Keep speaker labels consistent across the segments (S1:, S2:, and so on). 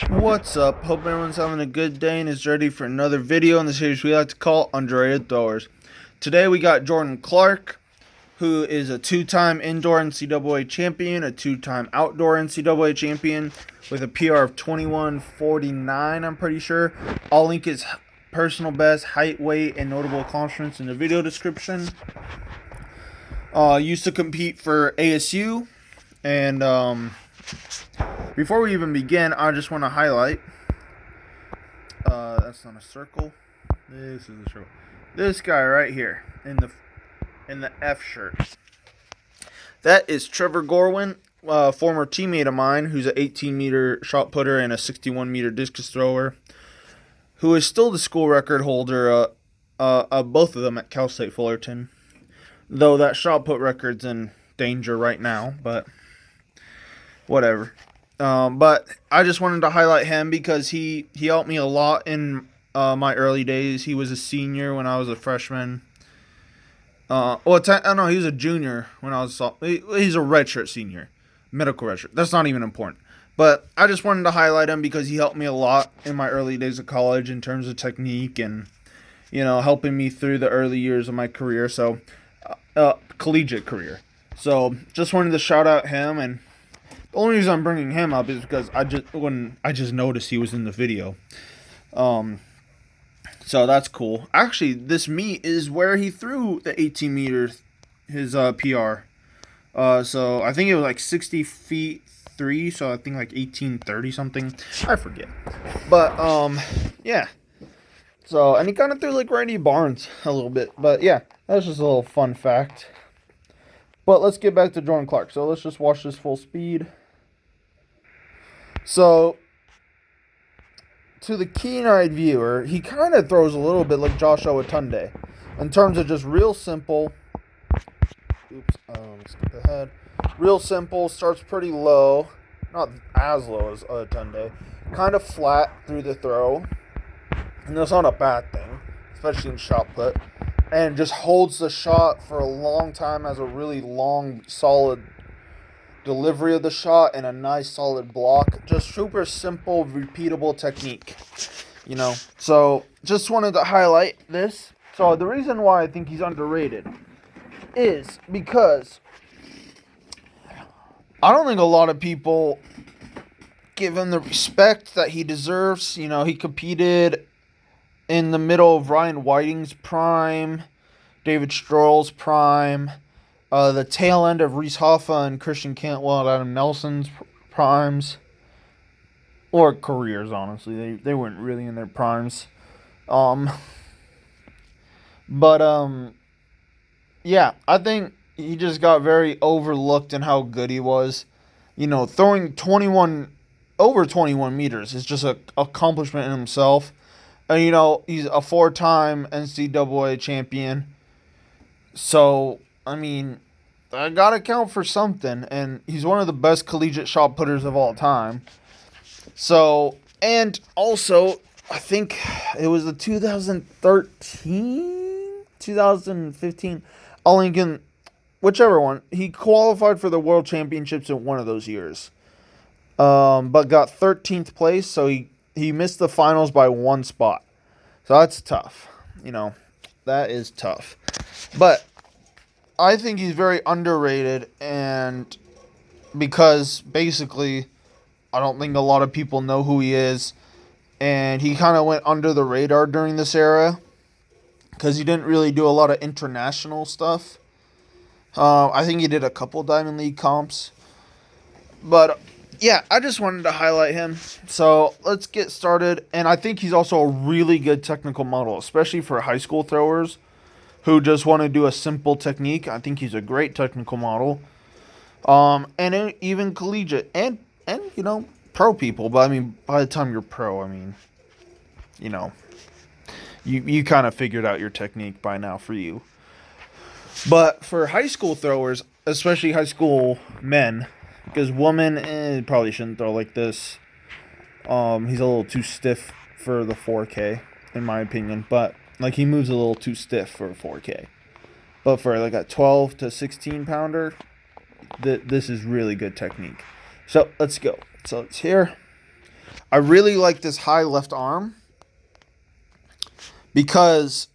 S1: What's up? Hope everyone's having a good day and is ready for another video in the series we like to call Underrated Throwers. Today we got Jordan Clarke, who is a two-time indoor NCAA champion, a two-time outdoor NCAA champion with a PR of 21:49, I'm pretty sure. I'll link his personal best, height, weight, and notable accomplishments in the video description. Used to compete for ASU, and before we even begin, I just want to highlight, that's not a circle, this is a circle, this guy right here, in the F shirt. That is Trevor Gorwin, former teammate of mine, who's an 18-meter shot putter and a 61-meter discus thrower, who is still the school record holder of both of them at Cal State Fullerton, though that shot put record's in danger right now, but whatever. But I just wanted to highlight him because he helped me a lot in my early days. He was a senior when I was a freshman. He was a junior when I was he's a redshirt senior, medical redshirt. That's not even important. But I just wanted to highlight him because he helped me a lot in my early days of college in terms of technique and, helping me through the early years of my career. So, collegiate career. So, just wanted to shout out him, and the only reason I'm bringing him up is because I just noticed he was in the video. So that's cool. Actually, this meet is where he threw the 18 meters, his PR. So I think it was like 60 feet 3, so I think like 1830 something. I forget. But yeah. So, and he kind of threw like Randy Barnes a little bit. But yeah, that's just a little fun fact. But let's get back to Jordan Clarke. So let's just watch this full speed. So, to the keen-eyed viewer, he kind of throws a little bit like Josh Owatunde in terms of just real simple. Let's skip ahead. Real simple, starts pretty low, not as low as Owatunde, kind of flat through the throw, and that's not a bad thing, especially in shot put, and just holds the shot for a long time, has a really long, solid delivery of the shot and a nice solid block. Just super simple, repeatable technique, So just wanted to highlight this. So the reason why I think he's underrated is because I don't think a lot of people give him the respect that he deserves. He competed in the middle of Ryan Whiting's prime, David Stroll's prime, the tail end of Reese Hoffa and Christian Cantwell and Adam Nelson's primes. Or careers, honestly. They weren't really in their primes. Yeah, I think he just got very overlooked in how good he was. Throwing over 21 meters is just an accomplishment in himself. And, he's a 4-time NCAA champion. So, I gotta count for something, and he's one of the best collegiate shot putters of all time. So, and also, I think it was the 2015, I'll link in whichever one. He qualified for the World Championships in one of those years, but got 13th place, so he missed the finals by 1 spot. So that's tough, that is tough. But I think he's very underrated, and because basically I don't think a lot of people know who he is, and he kind of went under the radar during this era because he didn't really do a lot of international stuff. I think he did a couple Diamond League comps, but yeah, I just wanted to highlight him. So let's get started, and I think he's also a really good technical model, especially for high school throwers who just want to do a simple technique. I think he's a great technical model. And even collegiate and pro people. But by the time you're pro, you kind of figured out your technique by now for you. But for high school throwers, especially high school men, because women probably shouldn't throw like this. He's a little too stiff for the 4K, in my opinion. But he moves a little too stiff for a 4K. But for like a 12 to 16 pounder, this is really good technique. So let's go. So it's here. I really like this high left arm because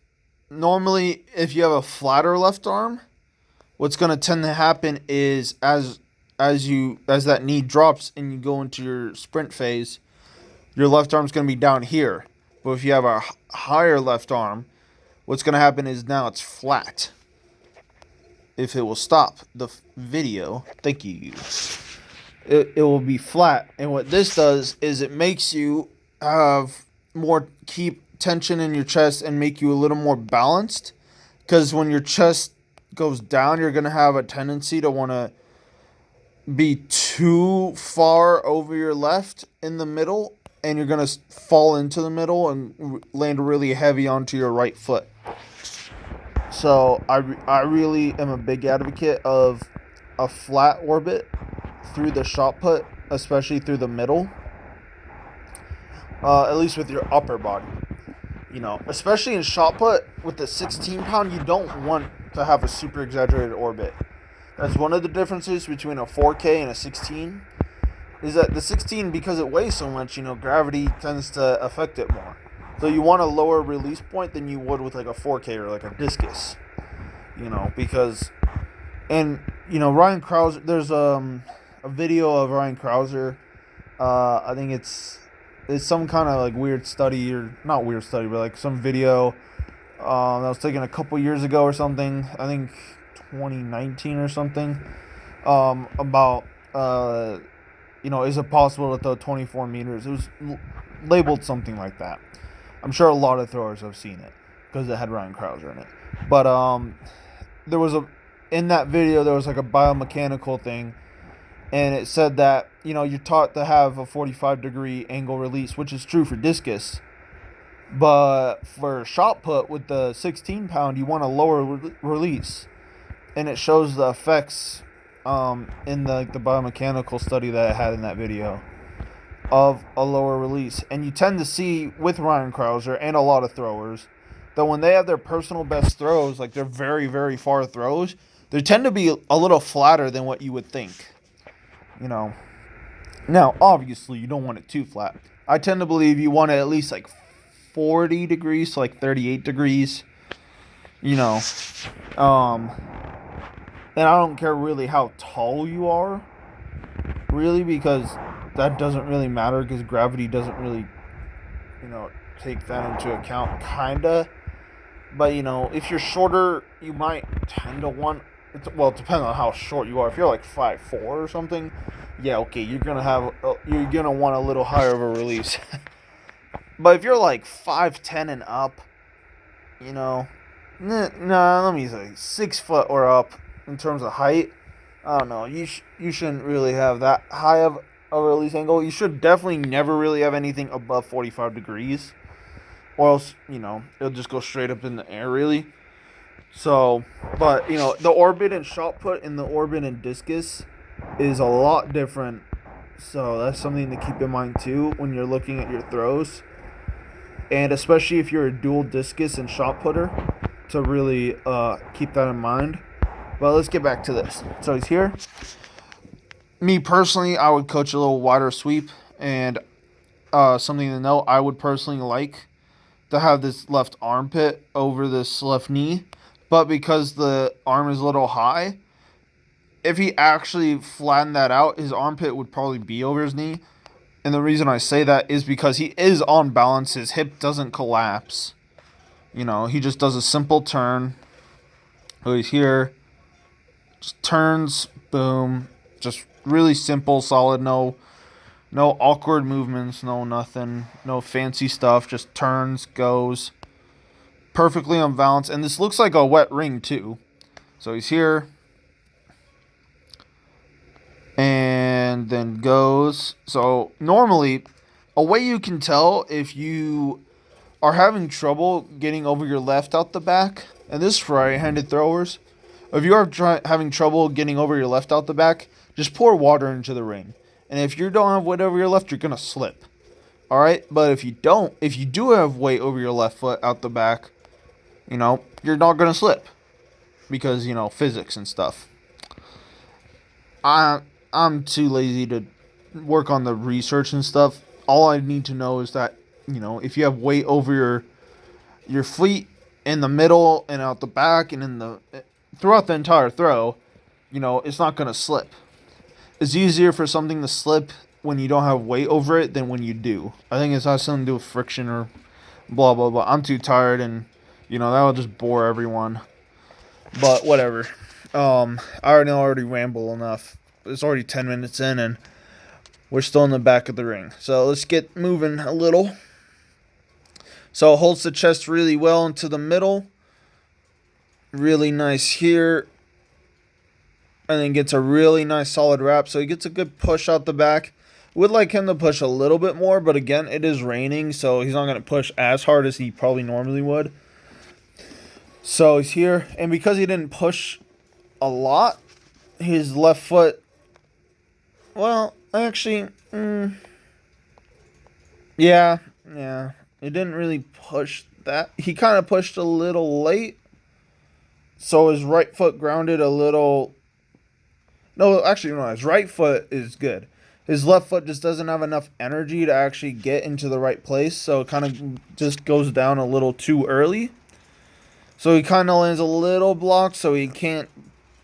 S1: normally if you have a flatter left arm, what's going to tend to happen is as that knee drops and you go into your sprint phase, your left arm's going to be down here. But if you have a higher left arm, what's going to happen is now it's flat. If it will stop the video, thank you. It will be flat. And what this does is it makes you keep tension in your chest and make you a little more balanced. Because when your chest goes down, you're going to have a tendency to want to be too far over your left in the middle, and you're going to fall into the middle and land really heavy onto your right foot. So I really am a big advocate of a flat orbit through the shot put, especially through the middle, at least with your upper body. Especially in shot put with the 16-pound, you don't want to have a super exaggerated orbit. That's one of the differences between a 4K and a 16, is that the 16, because it weighs so much, gravity tends to affect it more. So you want a lower release point than you would with like a 4K or like a Discus, because, and, Ryan Krauser, there's a video of Ryan Krauser, I think it's some kind of like weird study, or not weird study, but like some video that was taken a couple years ago or something, I think 2019 or something, about, is it possible to throw 24 meters? It was labeled something like that. I'm sure a lot of throwers have seen it because it had Ryan Krauser in it. But in that video, there was like a biomechanical thing, and it said that, you're taught to have a 45-degree angle release, which is true for discus. But for shot put with the 16-pound, you want a lower release. And it shows the effects in the biomechanical study that it had in that video of a lower release. And you tend to see with Ryan Krauser and a lot of throwers that when they have their personal best throws, like their very, very far throws, they tend to be a little flatter than what you would think. Now, obviously, you don't want it too flat. I tend to believe you want it at least like 40 degrees to like 38 degrees. And I don't care really how tall you are, really, because that doesn't really matter, because gravity doesn't really, take that into account, kinda. But, if you're shorter, you might tend to want, it depends on how short you are. If you're like 5'4" or something, yeah, okay, you're gonna want a little higher of a release. But if you're like 5'10" and up, let me say 6 foot or up in terms of height, I don't know, you shouldn't really have that high of a release angle. You should definitely never really have anything above 45 degrees, or else, it'll just go straight up in the air, really. So, but, the orbit and shot put and the orbit and discus is a lot different. So that's something to keep in mind too when you're looking at your throws. And especially if you're a dual discus and shot putter, to really keep that in mind. But let's get back to this. So he's here. Me personally, I would coach a little wider sweep. And something to note, I would personally like to have this left armpit over this left knee. But because the arm is a little high, if he actually flattened that out, his armpit would probably be over his knee. And the reason I say that is because he is on balance. His hip doesn't collapse. He just does a simple turn. So he's here. Just turns. Boom. Just really simple, solid. No awkward movements. No nothing. No fancy stuff. Just turns, goes. Perfectly on balance. And this looks like a wet ring too. So he's here. And then goes. So normally, a way you can tell if you are having trouble getting over your left out the back, and this is for right-handed throwers, if you are having trouble getting over your left out the back, just pour water into the ring. And if you don't have weight over your left, you're going to slip. All right? But if you do have weight over your left foot out the back, you're not going to slip. Because, physics and stuff. I'm too lazy to work on the research and stuff. all I need to know is that, if you have weight over your feet in the middle and out the back and throughout the entire throw, it's not going to slip. It's easier for something to slip when you don't have weight over it than when you do. I think it has something to do with friction or blah, blah, blah. I'm too tired, and, that will just bore everyone. But whatever. I already ramble enough. It's already 10 minutes in, and we're still in the back of the ring. So let's get moving a little. So it holds the chest really well into the middle. Really nice here. And then gets a really nice solid wrap. So he gets a good push out the back. Would like him to push a little bit more, but again, it is raining, so he's not going to push as hard as he probably normally would. So he's here, and because he didn't push a lot, his left foot, well, actually, yeah, it didn't really push that. He kind of pushed a little late, so his right foot grounded a little. No, actually, no, his right foot is good. His left foot just doesn't have enough energy to actually get into the right place, so it kind of just goes down a little too early. So he kind of lands a little blocked, so he can't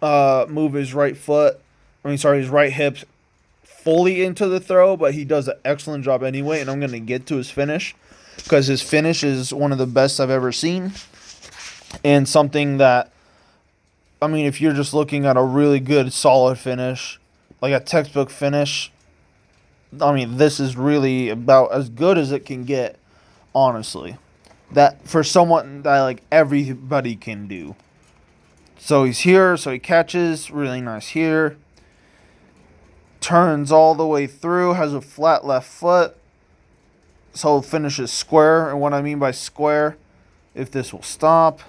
S1: move his right his right hip fully into the throw, but he does an excellent job anyway, and I'm going to get to his finish, because his finish is one of the best I've ever seen, and something that, if you're just looking at a really good, solid finish, like a textbook finish, this is really about as good as it can get, honestly. That for someone that, like, everybody can do. So he's here, so he catches, really nice here. Turns all the way through, has a flat left foot. So finishes square, and what I mean by square, if this will stop,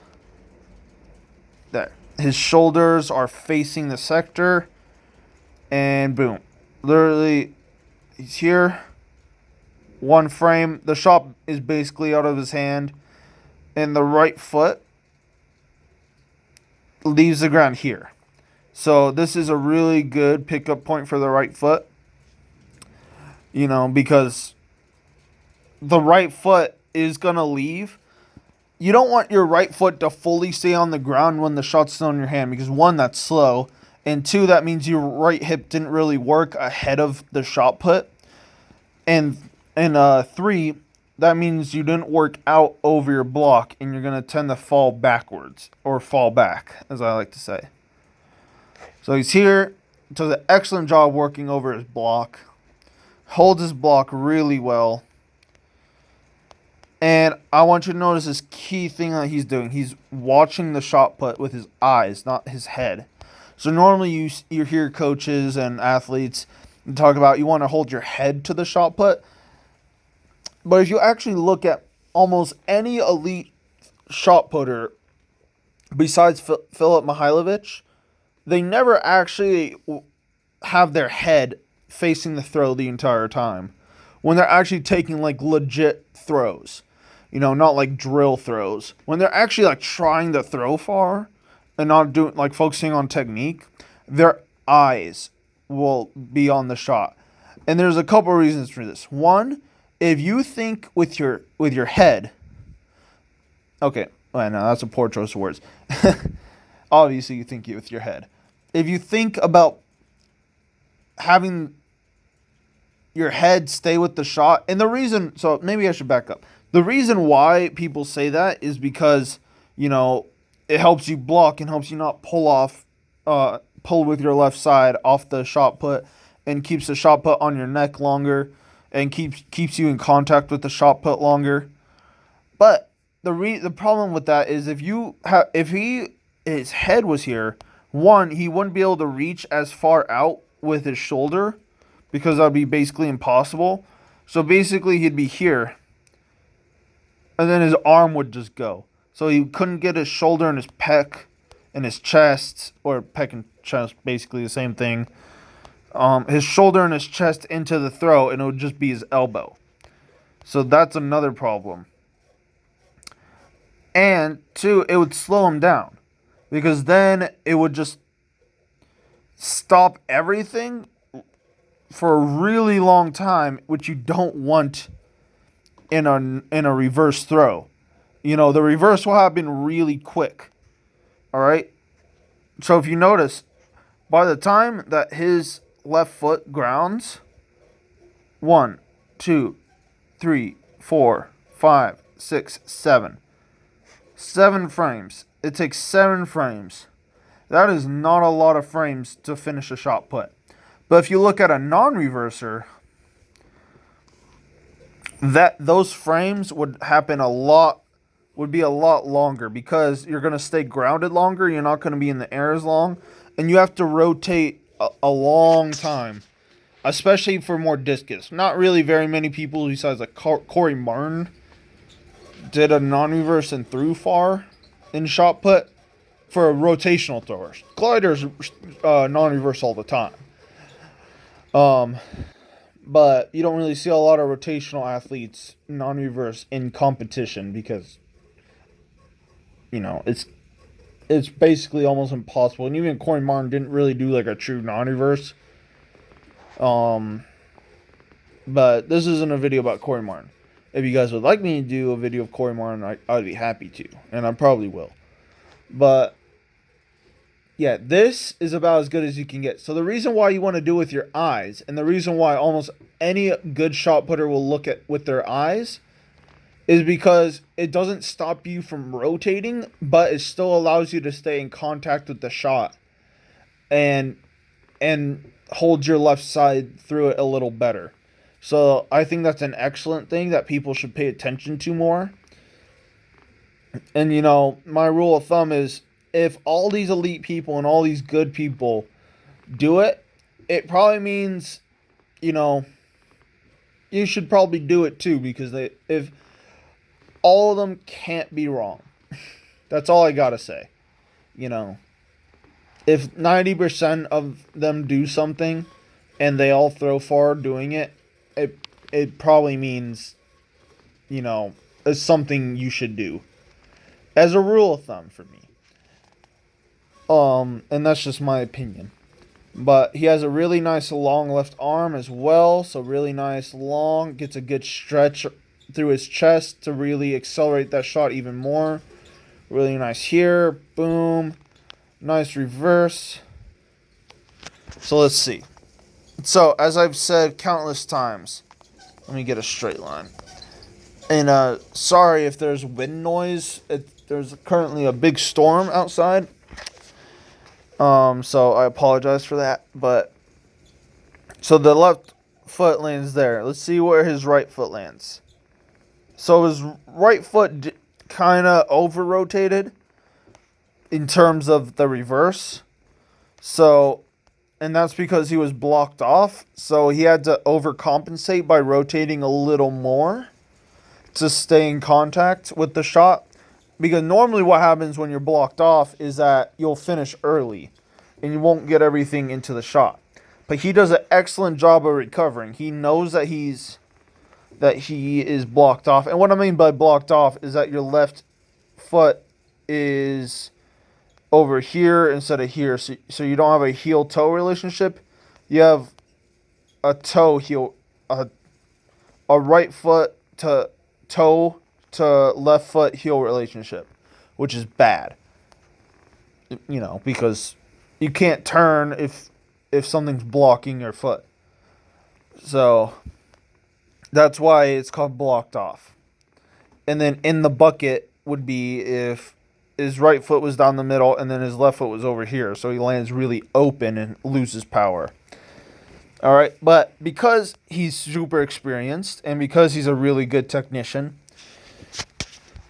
S1: there. His shoulders are facing the sector, and boom. Literally, he's here. One frame. The shot is basically out of his hand, and the right foot leaves the ground here. So this is a really good pickup point for the right foot, because the right foot is going to leave. You don't want your right foot to fully stay on the ground when the shot's still in your hand, because one, that's slow, and two, that means your right hip didn't really work ahead of the shot put, and three, that means you didn't work out over your block, and you're going to tend to fall backwards, or fall back, as I like to say. So he's here, does an excellent job working over his block, holds his block really well. And I want you to notice this key thing that he's doing. He's watching the shot put with his eyes, not his head. So normally you hear coaches and athletes talk about you want to hold your head to the shot put. But if you actually look at almost any elite shot putter besides Filip Mihajlovic, they never actually have their head facing the throw the entire time, when they're actually taking like legit throws. Not like drill throws. When they're actually like trying to throw far and not doing like focusing on technique, their eyes will be on the shot. And there's a couple reasons for this. One, if you think with your head, okay, well, no, that's a poor choice of words. Obviously, you think with your head. If you think about having your head stay with the shot, and the reason, so maybe I should back up. The reason why people say that is because, it helps you block and helps you not pull with your left side off the shot put, and keeps the shot put on your neck longer, and keeps you in contact with the shot put longer. But the problem with that is if his head was here, one, he wouldn't be able to reach as far out with his shoulder, because that would be basically impossible. So basically he'd be here, and then his arm would just go. So he couldn't get his shoulder and his pec and his chest, or pec and chest, basically the same thing, his shoulder and his chest into the throw, and it would just be his elbow. So that's another problem. And two, it would slow him down, because then it would just stop everything for a really long time, which you don't want in a reverse throw. You know, the reverse will happen really quick. All right? So if you notice, by the time that his left foot grounds, 1, 2, 3, 4, 5, 6, 7. 7 frames. It takes 7 frames. That is not a lot of frames to finish a shot put. But if you look at a non-reverser, those frames would be a lot longer because you're going to stay grounded longer. You're not going to be in the air as long. And you have to rotate a long time, especially for more discus. Not really very many people besides like Corey Martin did a non-reverse and threw far in shot put for rotational throwers. Gliders non-reverse all the time. But you don't really see a lot of rotational athletes non-reverse in competition because, you know, it's basically almost impossible. And even Corey Martin didn't really do like a true non-reverse. But this isn't a video about Corey Martin. If you guys would like me to do a video of Corey Martin, I'd be happy to. And I probably will. But yeah, this is about as good as you can get. So the reason why you want to do it with your eyes, and the reason why almost any good shot putter will look at with their eyes, is because it doesn't stop you from rotating, but it still allows you to stay in contact with the shot and hold your left side through it a little better. So I think that's an excellent thing that people should pay attention to more. And, you know, my rule of thumb is if all these elite people and all these good people do it, it probably means, you know, you should probably do it too, because if all of them can't be wrong. That's all I gotta say. You know, if 90% of them do something and they all throw far doing it, it probably means, you know, it's something you should do. As a rule of thumb for me. And that's just my opinion. But he has a really nice long left arm as well. So really nice long. Gets a good stretch through his chest to really accelerate that shot even more. Really nice here. Boom. Nice reverse. So let's see. So as I've said countless times, let me get a straight line. And sorry if there's wind noise. There's currently a big storm outside. So I apologize for that. But so the left foot lands there. Let's see where his right foot lands. So his right foot kind of over-rotated in terms of the reverse. So, and that's because he was blocked off. So he had to overcompensate by rotating a little more to stay in contact with the shot. Because normally what happens when you're blocked off is that you'll finish early and you won't get everything into the shot. But he does an excellent job of recovering. He knows that he is blocked off. And what I mean by blocked off is that your left foot is over here instead of here. So you don't have a heel-toe relationship. You have a toe-heel, a right foot to toe to left foot heel relationship, which is bad. You know, because you can't turn if something's blocking your foot. So that's why it's called blocked off. And then in the bucket would be if his right foot was down the middle and then his left foot was over here. So he lands really open and loses power. All right. But because he's super experienced and because he's a really good technician,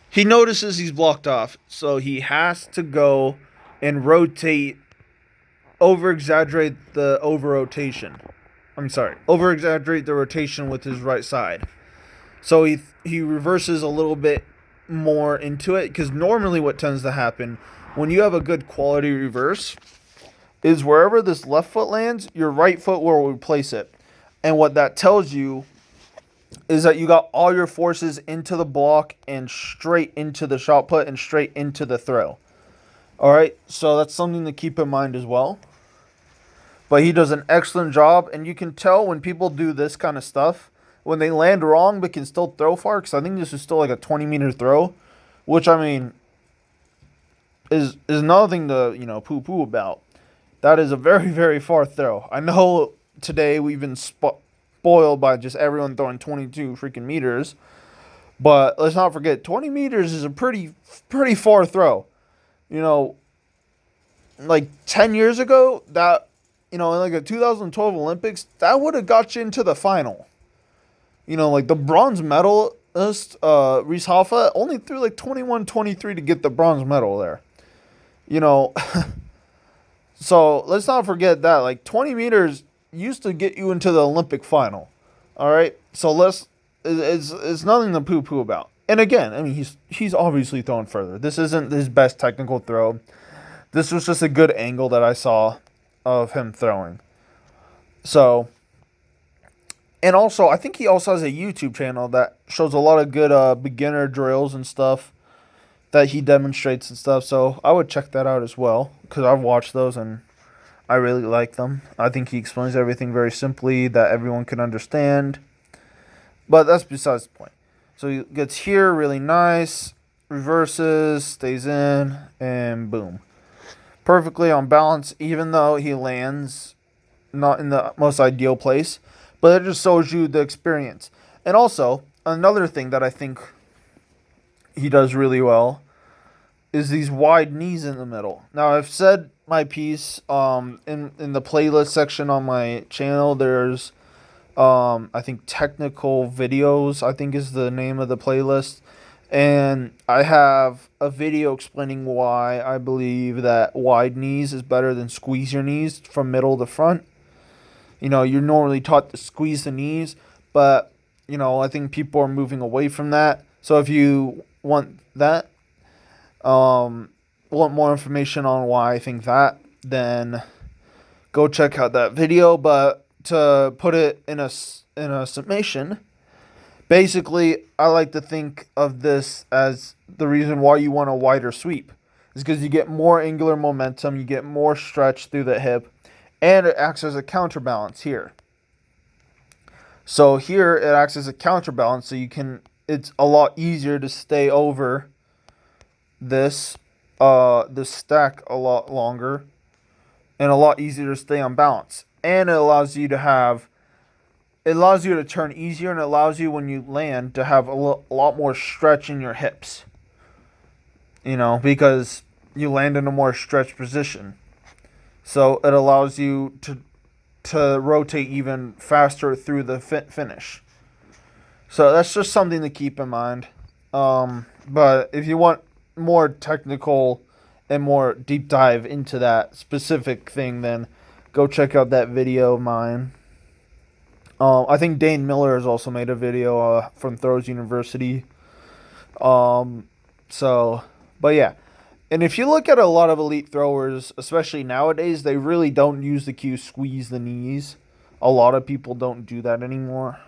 S1: he notices he's blocked off. So he has to go and rotate, over-exaggerate the rotation with his right side. So he reverses a little bit more into it, because normally what tends to happen when you have a good quality reverse is wherever this left foot lands, your right foot will replace it. And what that tells you is that you got all your forces into the block and straight into the shot put and straight into the throw. All right, so that's something to keep in mind as well. But he does an excellent job, and you can tell when people do this kind of stuff, when they land wrong but can still throw far, because I think this is still like a 20-meter throw, which, I mean, is nothing to, poo-poo about. That is a very, very far throw. I know today we've been spoiled by just everyone throwing 22 freaking meters, but let's not forget, 20 meters is a pretty far throw. Like 10 years ago, that, in like a 2012 Olympics, that would have got you into the final. Like the bronze medalist, Reese Hoffa, only threw like 21-23 to get the bronze medal there. So let's not forget that. Like 20 meters used to get you into the Olympic final. All right? So it's nothing to poo-poo about. And again, I mean, he's obviously throwing further. This isn't his best technical throw. This was just a good angle that I saw of him throwing. So, and also, I think he also has a YouTube channel that shows a lot of good beginner drills and stuff that he demonstrates and stuff. So I would check that out as well, because I've watched those and I really like them. I think he explains everything very simply that everyone can understand. But that's besides the point. So he gets here, really nice, reverses, stays in, and boom. Perfectly on balance, even though he lands not in the most ideal place. But it just shows you the experience. And also, another thing that I think he does really well is these wide knees in the middle. Now, I've said my piece in the playlist section on my channel. There's, I think, technical videos, I think is the name of the playlist. And I have a video explaining why I believe that wide knees is better than squeeze your knees from middle to front. You're normally taught to squeeze the knees, but, I think people are moving away from that. So if you want that, want more information on why I think that, then go check out that video. But to put it in a summation, basically, I like to think of this as the reason why you want a wider sweep is because you get more angular momentum, you get more stretch through the hip, and it acts as a counterbalance here. So here it acts as a counterbalance, so it's a lot easier to stay over this stack a lot longer, and a lot easier to stay on balance. And it allows you to turn easier, and it allows you, when you land, to have a lot more stretch in your hips. Because you land in a more stretched position. So it allows you to rotate even faster through the finish. So that's just something to keep in mind. But if you want more technical and more deep dive into that specific thing, then go check out that video of mine. I think Dane Miller has also made a video from Throws University. But yeah. And if you look at a lot of elite throwers, especially nowadays, they really don't use the cue squeeze the knees. A lot of people don't do that anymore.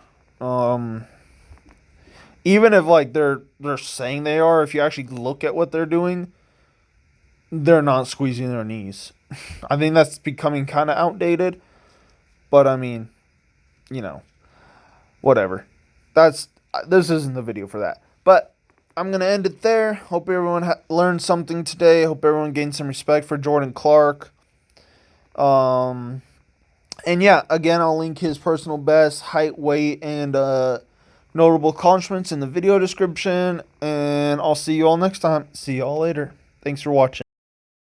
S1: Even if they're saying they are, if you actually look at what they're doing, they're not squeezing their knees. I think that's becoming kind of outdated. But I mean, whatever. This isn't the video for that. But I'm going to end it there. Hope everyone learned something today. Hope everyone gained some respect for Jordan Clarke. And yeah, again, I'll link his personal best, height, weight, and notable accomplishments in the video description. And I'll see you all next time. See you all later. Thanks for watching.